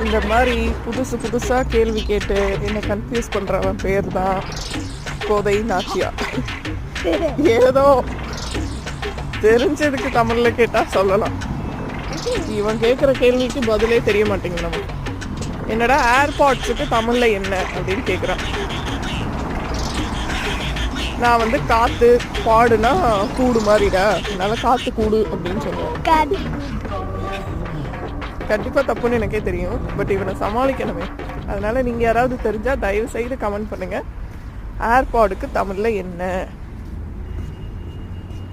இந்த மாதிரி புதுசா கேள்வி கேட்டு என்ன கன்ஃபியூஸ் பண்றவன் பேர் தான் கோதை நாச்சியா. ஏதோ தெரிஞ்சதுக்கு தமிழ்ல கேட்டா சொல்லலாம். இவன் கேட்குற கேள்விக்கு பதிலே தெரிய மாட்டேங்குது நமக்கு. என்னடா ஏர்பாட்ஸுக்கு தமிழ்ல என்ன அப்படின்னு கேட்குறான். நான் வந்து காத்து பாடுனா கூடு மாதிரிடா, அதனால காத்து கூடு அப்படின்னு சொல்லுவேன். கண்டிப்பா தப்புன்னு எனக்கே தெரியும், பட் இவனை சமாளிக்கணுமே. அதனால நீங்க யாராவது தெரிஞ்சா தயவு செய்து கமெண்ட் பண்ணுங்க, ஏர்பாடுக்கு தமிழ்ல என்ன.